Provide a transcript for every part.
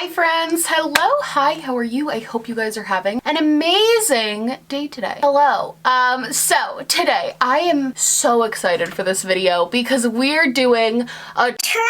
Hi friends, hello, hi, how are you? I hope you guys are having an amazing day today. Hello. So today I am so excited for this video because we're doing a trying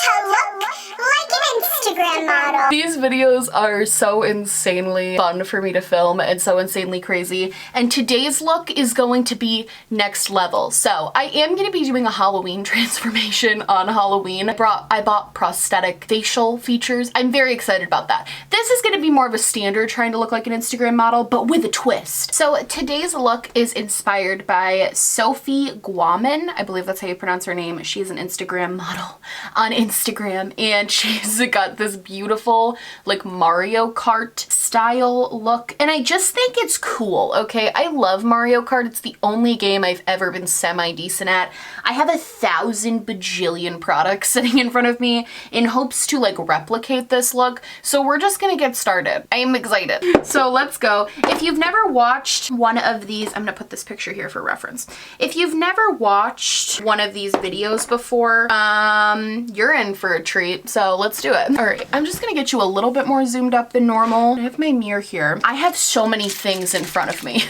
to look like an Instagram model. These videos are so insanely fun for me to film and so insanely crazy, and today's look is going to be next level. So I am going to be doing a Halloween transformation on Halloween. I bought prosthetic facial features. I'm very excited about that. This is going to be more of a standard trying to look like an Instagram model, but with a twist. So today's look is inspired by Sophie Guaman. I believe that's how you pronounce her name. She's an Instagram model on Instagram, and she's got this beautiful like Mario Kart style look, and I just think it's cool. Okay, I love Mario Kart. It's the only game I've ever been semi-decent at. I have 1,000 bajillion products sitting in front of me in hopes to like replicate this look, so we're just gonna get started. I am excited. So let's go. If you've never watched one of these, I'm gonna put this picture here for reference. If you've never watched one of these videos before, you're in for a treat, so let's do it. All right, I'm just gonna get you a little bit more zoomed up than normal. I have my mirror here. I have so many things in front of me.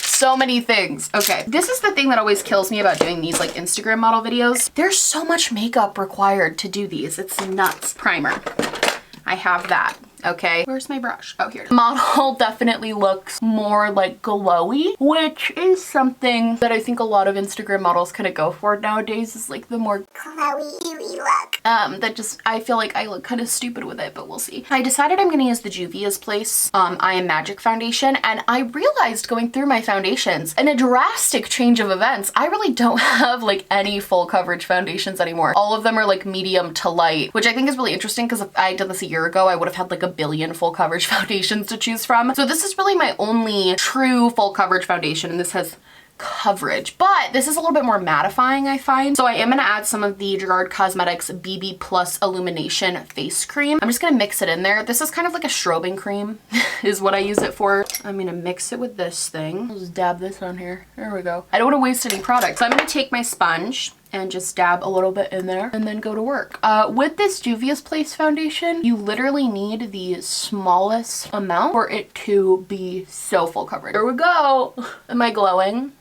So many things. Okay, this is the thing that always kills me about doing these like Instagram model videos. There's so much makeup required to do these. It's nuts. Primer. I have that. Okay, where's my brush? Oh, here. The model definitely looks more like glowy, which is something that I think a lot of Instagram models kind of go for nowadays, is like the more glowy, dewy look. That just, I feel like I look kind of stupid with it, but we'll see. I decided I'm gonna use the Juvia's Place I Am Magic foundation, and I realized going through my foundations, in a drastic change of events, I really don't have like any full coverage foundations anymore. All of them are like medium to light, which I think is really interesting because if I did this a year ago, I would have had like a billion full coverage foundations to choose from. So this is really my only true full coverage foundation, and this has coverage, but this is a little bit more mattifying, I find. So I am gonna add some of the Gerard Cosmetics BB Plus Illumination Face Cream. I'm just gonna mix it in there. This is kind of like a strobing cream is what I use it for. I'm gonna mix it with this thing. I'll just dab this on here. There we go. I don't want to waste any product, so I'm gonna take my sponge and just dab a little bit in there and then go to work. With this Juvia's Place foundation, you literally need the smallest amount for it to be so full coverage. There we go. Am I glowing?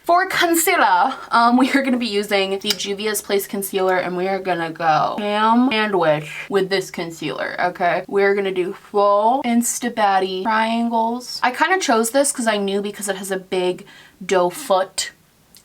For concealer, we are gonna be using the Juvia's Place concealer, and we are gonna go ham sandwich with this concealer, okay? We're gonna do full Instabatty triangles. I kind of chose this because I knew because it has a big doe foot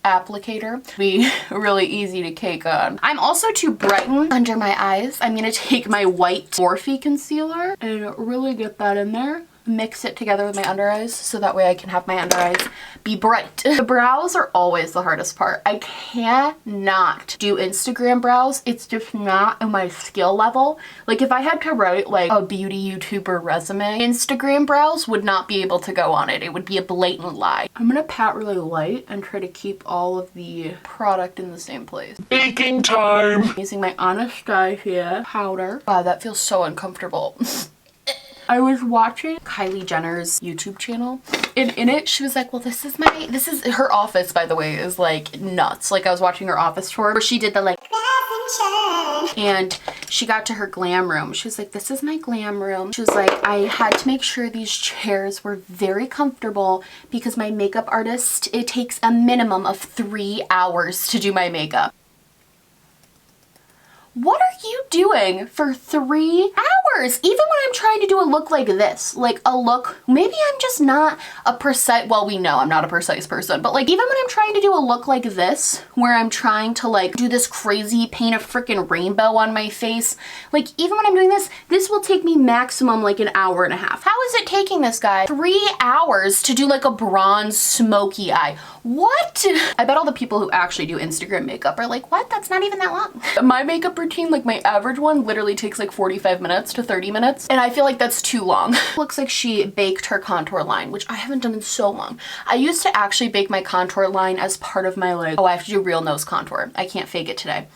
applicator, be really easy to cake on. I'm also to brighten under my eyes. I'm gonna take my white Morphe concealer and really get that in there. Mix it together with my under eyes so that way I can have my under eyes be bright. The brows are always the hardest part. I cannot do Instagram brows. It's just not in my skill level. Like if I had to write like a beauty YouTuber resume, Instagram brows would not be able to go on it. It would be a blatant lie. I'm gonna pat really light and try to keep all of the product in the same place. Baking time! Using my Anastasia powder. Wow, that feels so uncomfortable. I was watching Kylie Jenner's YouTube channel, and in it she was like, well, this is her office, by the way, is like nuts. Like I was watching her office tour where she did the like, and she got to her glam room. She was like, this is my glam room. She was like, I had to make sure these chairs were very comfortable because my makeup artist, it takes a minimum of 3 hours to do my makeup. What are you doing for 3 hours? Even when I'm trying to do a look like this, like a look, maybe I'm just not a precise, well, we know I'm not a precise person, but like even when I'm trying to do a look like this, where I'm trying to like do this crazy paint a freaking rainbow on my face, like even when I'm doing this, this will take me maximum like an hour and a half. How is it taking this guy 3 hours to do like a bronze smoky eye? What? I bet all the people who actually do Instagram makeup are like, what? That's not even that long. My makeup routine, like my average one, literally takes like 45 minutes to 30 minutes, and I feel like that's too long. Looks like she baked her contour line, which I haven't done in so long. I used to actually bake my contour line as part of my like, oh, I have to do real nose contour. I can't fake it today.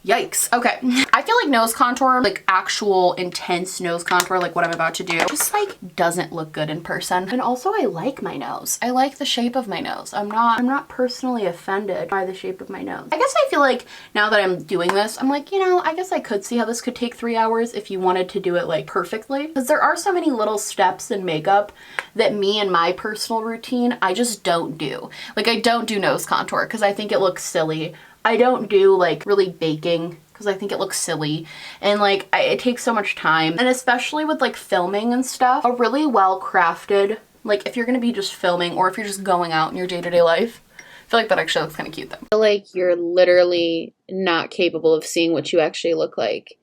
Yikes. Okay. I feel like nose contour, like actual intense nose contour, like what I'm about to do, just like doesn't look good in person. And also I like my nose. I like the shape of my nose. I'm not personally offended by the shape of my nose. I guess I feel like now that I'm doing this, I'm like, you know, I guess I could see how this could take 3 hours if you wanted to do it like perfectly. Because there are so many little steps in makeup that me and my personal routine, I just don't do. Like I don't do nose contour because I think it looks silly. I don't do like really baking because I think it looks silly, and like it takes so much time, and especially with like filming and stuff, a really well crafted, like if you're gonna be just filming or if you're just going out in your day-to-day life, I feel like that actually looks kind of cute though. I feel like you're literally not capable of seeing what you actually look like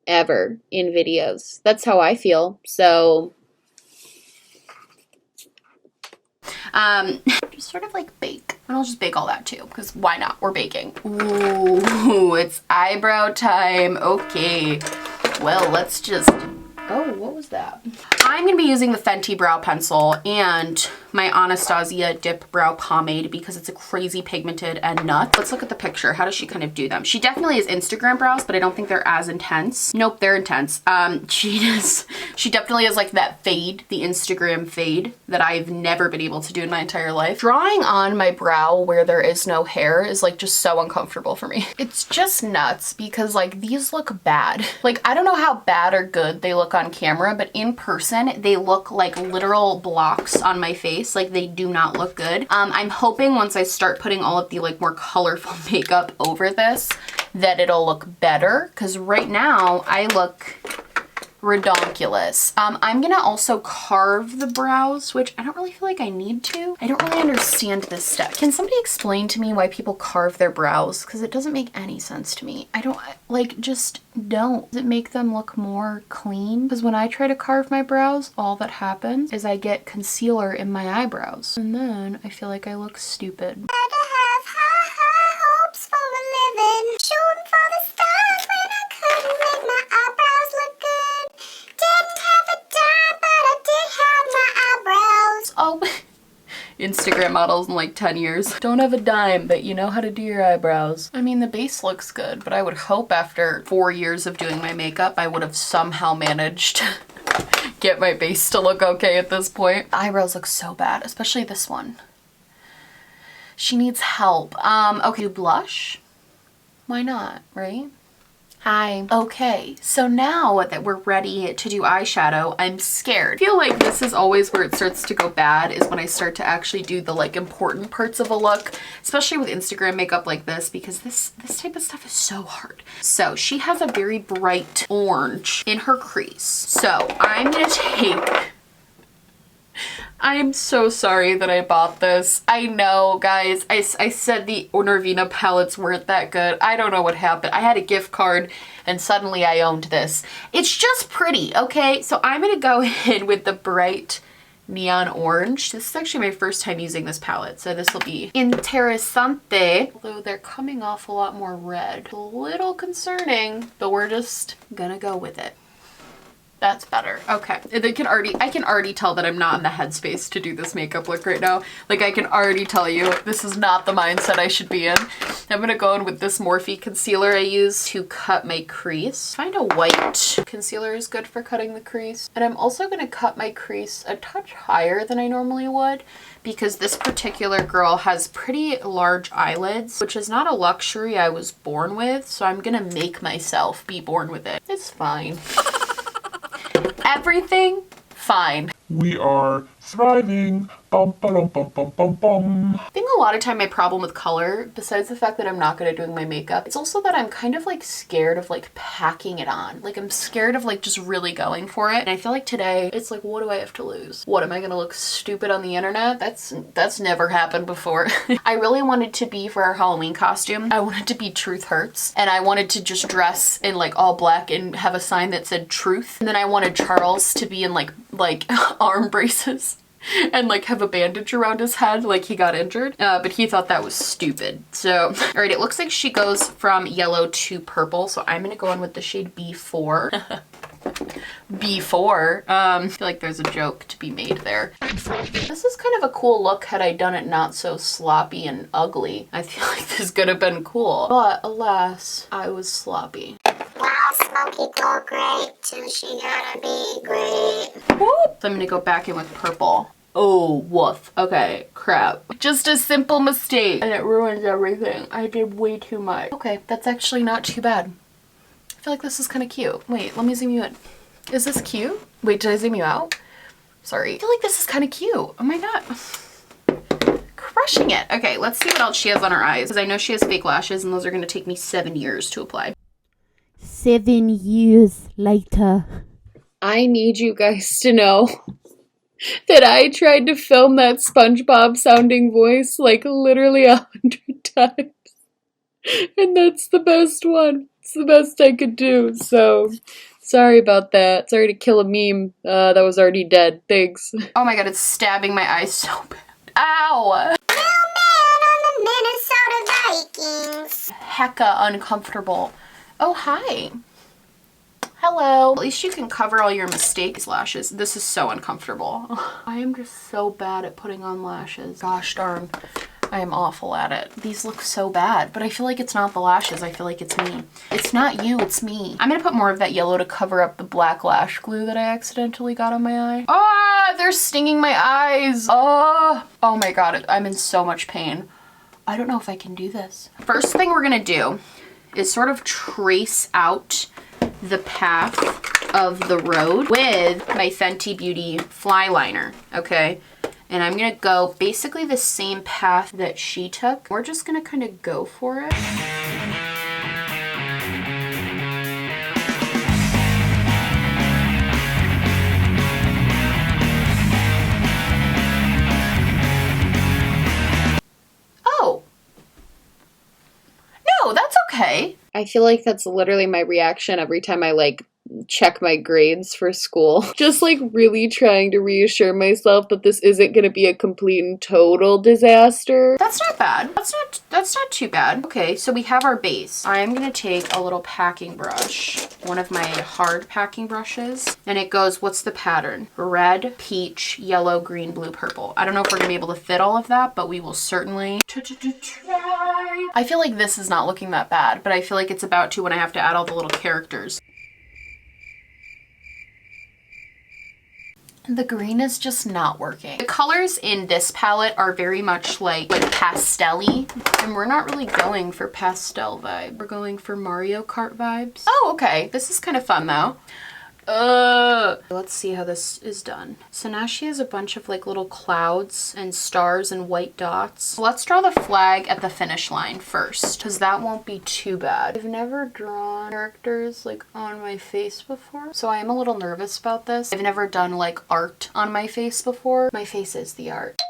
ever in videos. That's how I feel. So just sort of like bake. And I'll just bake all that too, because why not? We're baking. Ooh, it's eyebrow time. Okay. Well, let's just, oh, what was that? I'm gonna be using the Fenty brow pencil and my Anastasia dip brow pomade because it's a crazy pigmented and nuts. Let's look at the picture. How does she kind of do them? She definitely has Instagram brows, but I don't think they're as intense. Nope, they're intense. She definitely has like that fade, the Instagram fade that I've never been able to do in my entire life. Drawing on my brow where there is no hair is like just so uncomfortable for me. It's just nuts because like these look bad. Like I don't know how bad or good they look on camera, but in person they look like literal blocks on my face. Like they do not look good. I'm hoping once I start putting all of the like more colorful makeup over this that it'll look better, because right now I look redonkulous. I'm gonna also carve the brows, which I don't really feel like I need to. I don't really understand this step. Can somebody explain to me why people carve their brows? Because it doesn't make any sense to me. I don't, like, just don't. Does it make them look more clean? Because when I try to carve my brows, all that happens is I get concealer in my eyebrows. And then I feel like I look stupid. Hopes for a living, shooting for the stars when I couldn't make my eyebrows look good. Didn't have a dime, but I did have my eyebrows. Oh, Instagram models in like 10 years. Don't have a dime, but you know how to do your eyebrows. I mean, the base looks good, but I would hope after 4 years of doing my makeup, I would have somehow managed to get my base to look okay at this point. The eyebrows look so bad, especially this one. She needs help. Okay, blush? Why not, right? Hi. Okay, so now that we're ready to do eyeshadow, I'm scared. I feel like this is always where it starts to go bad, is when I start to actually do the like important parts of a look, especially with Instagram makeup like this, because this type of stuff is so hard. So she has a very bright orange in her crease. So I'm gonna take, I'm so sorry that I bought this. I know, guys. I said the Nervina palettes weren't that good. I don't know what happened. I had a gift card and suddenly I owned this. It's just pretty, okay? So I'm gonna go in with the bright neon orange. This is actually my first time using this palette, so this will be interessante. Although they're coming off a lot more red. A little concerning, but we're just gonna go with it. That's better. Okay. I can already tell that I'm not in the headspace to do this makeup look right now. Like I can already tell you this is not the mindset I should be in. I'm gonna go in with this Morphe concealer I use to cut my crease. Find a white concealer is good for cutting the crease. And I'm also gonna cut my crease a touch higher than I normally would, because this particular girl has pretty large eyelids, which is not a luxury I was born with. So I'm gonna make myself be born with it. It's fine. Everything fine. We are thriving. Bum, ba-dum, bum, bum, bum, bum. I think a lot of time my problem with color, besides the fact that I'm not good at doing my makeup, it's also that I'm kind of like scared of like packing it on. Like I'm scared of like just really going for it. And I feel like today it's like, what do I have to lose? What, am I gonna look stupid on the internet? That's never happened before. I really wanted to be, for our Halloween costume, I wanted to be Truth Hurts. And I wanted to just dress in like all black and have a sign that said truth. And then I wanted Charles to be in like arm braces and like have a bandage around his head like he got injured, but he thought that was stupid. So all right, it looks like she goes from yellow to purple, so I'm gonna go in with the shade B4. before. I feel like there's a joke to be made there. This is kind of a cool look had I done it not so sloppy and ugly. I feel like this could have been cool. But alas, I was sloppy. Wow, Smokey go great till she gotta be great. Whoop. So I'm gonna go back in with purple. Oh, woof. Okay, crap. Just a simple mistake and it ruins everything. I did way too much. Okay, that's actually not too bad. I feel like this is kind of cute. Wait, let me zoom you in. Is this cute? Wait, did I zoom you out? Sorry. I feel like this is kind of cute. Oh my god. Crushing it. Okay, let's see what else she has on her eyes. Because I know she has fake lashes and those are going to take me 7 years to apply. 7 years later. I need you guys to know that I tried to film that SpongeBob sounding voice like literally 100 times. And that's the best one. It's the best I could do. So sorry about that. Sorry to kill a meme that was already dead. Thanks. Oh my god, it's stabbing my eyes so bad. Ow! Minnesota Vikings. Hecka uncomfortable. Oh, hi. Hello. At least you can cover all your mistakes, lashes. This is so uncomfortable. I am just so bad at putting on lashes. Gosh darn. I am awful at it. These look so bad, but I feel like it's not the lashes. I feel like it's me. It's not you, it's me. I'm gonna put more of that yellow to cover up the black lash glue that I accidentally got on my eye. Ah, they're stinging my eyes. Oh my god, I'm in so much pain. I don't know if I can do this. First thing we're gonna do is sort of trace out the path of the road with my Fenty Beauty fly liner, okay? And I'm gonna go basically the same path that she took. We're just gonna kind of go for it. Oh. No, that's okay. I feel like that's literally my reaction every time I like check my grades for school. Just like really trying to reassure myself that this isn't going to be a complete and total disaster. That's not bad. That's not too bad. Okay, so we have our base. I'm going to take a little packing brush, one of my hard packing brushes, and it goes, what's the pattern? Red, peach, yellow, green, blue, purple. I don't know if we're going to be able to fit all of that, but we will certainly try. I feel like this is not looking that bad, but I feel like it's about to when I have to add all the little characters. The green is just not working. The colors in this palette are very much like pastel-y, and we're not really going for pastel vibe. We're going for Mario Kart vibes. Oh, okay. This is kind of fun though. Let's see how this is done. So now she has a bunch of like little clouds and stars and white dots. Let's draw the flag at the finish line first, because that won't be too bad. I've never drawn characters like on my face before, so I am a little nervous about this. I've never done like art on my face before. My face is the art.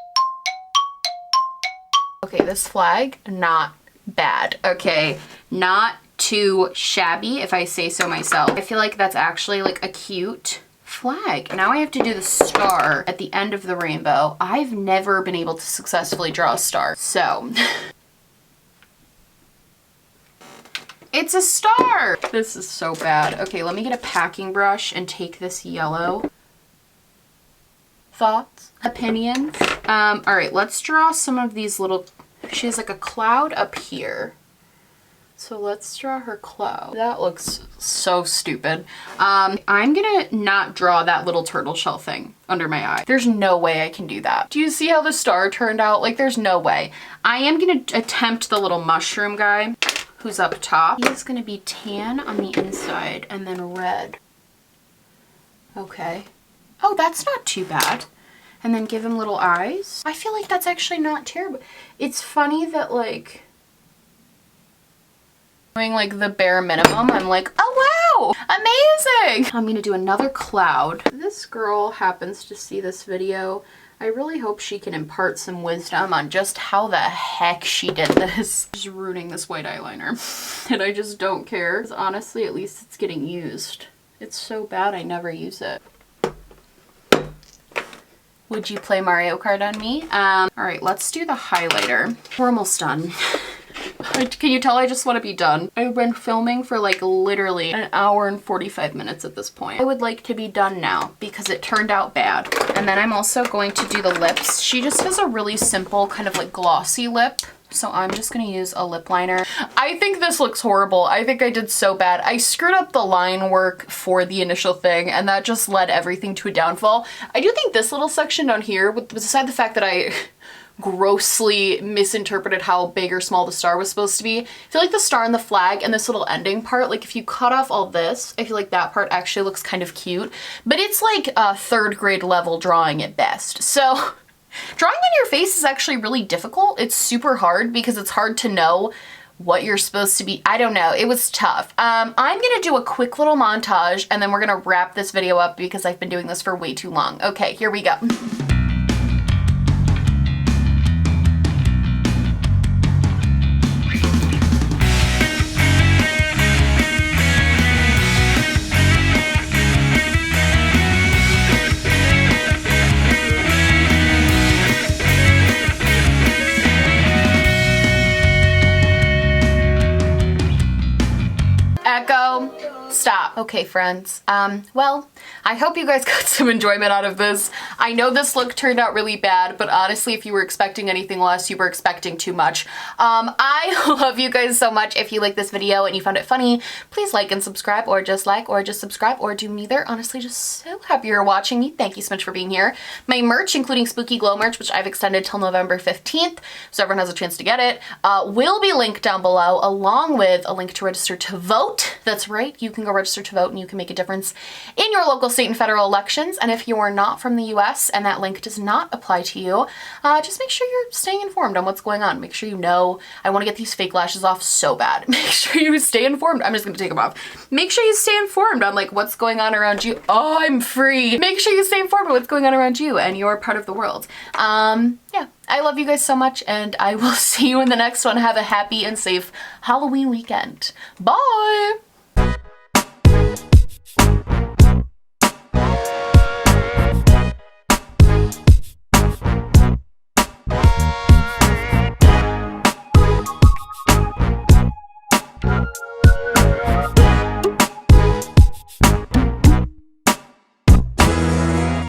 Okay, this flag, not bad. Okay, not too shabby if I say so myself. I feel like that's actually like a cute flag. Now I have to do the star at the end of the rainbow. I've never been able to successfully draw a star, so it's a star. This is so bad. Okay, let me get a packing brush and take this yellow. Thoughts? Opinions? All right, let's draw some of these little, she has like a cloud up here. So let's draw her cloud. That looks so stupid. I'm gonna not draw that little turtle shell thing under my eye. There's no way I can do that. Do you see how the star turned out? Like, there's no way. I am gonna attempt the little mushroom guy who's up top. He's gonna be tan on the inside and then red. Okay. Oh, that's not too bad. And then give him little eyes. I feel like that's actually not terrible. It's funny that like, doing like the bare minimum, I'm like, oh wow, amazing. I'm gonna do another cloud. This girl happens to see this video. I really hope she can impart some wisdom on just how the heck she did this. Just ruining this white eyeliner. And I just don't care. Because honestly, at least it's getting used. It's so bad I never use it. Would you play Mario Kart on me? All right, let's do the highlighter. We're almost done. Can you tell I just want to be done? I've been filming for like literally an hour and 45 minutes at this point. I would like to be done now because it turned out bad. And then I'm also going to do the lips. She just has a really simple kind of like glossy lip. So I'm just gonna use a lip liner. I think this looks horrible. I think I did so bad. I screwed up the line work for the initial thing and that just led everything to a downfall. I do think this little section down here, beside the fact that I grossly misinterpreted how big or small the star was supposed to be. I feel like the star and the flag and this little ending part, like if you cut off all this, I feel like that part actually looks kind of cute, but it's like a 3rd grade level drawing at best. So drawing on your face is actually really difficult. It's super hard because it's hard to know what you're supposed to be. I don't know. It was tough. I'm gonna do a quick little montage and then we're gonna wrap this video up because I've been doing this for way too long. Okay, here we go. Echo, stop. Okay, friends. Well, I hope you guys got some enjoyment out of this. I know this look turned out really bad, but honestly, if you were expecting anything less, you were expecting too much. I love you guys so much. If you like this video and you found it funny, please like and subscribe, or just subscribe, or do neither. Honestly, just so happy you're watching me. Thank you so much for being here. My merch, including Spooky Glow merch, which I've extended till November 15th, so everyone has a chance to get it, will be linked down below, along with a link to register to vote. That's right, you can go register to vote and you can make a difference in your local, state, and federal elections. And if you are not from the US and that link does not apply to you, just make sure you're staying informed on what's going on. Make sure you know. I want to get these fake lashes off so bad. Make sure you stay informed. I'm just gonna take them off. Make sure you stay informed on like what's going on around you. Oh, I'm free. Make sure you stay informed on what's going on around you and you're part of the world. Yeah, I love you guys so much and I will see you in the next one. Have a happy and safe Halloween weekend. Bye!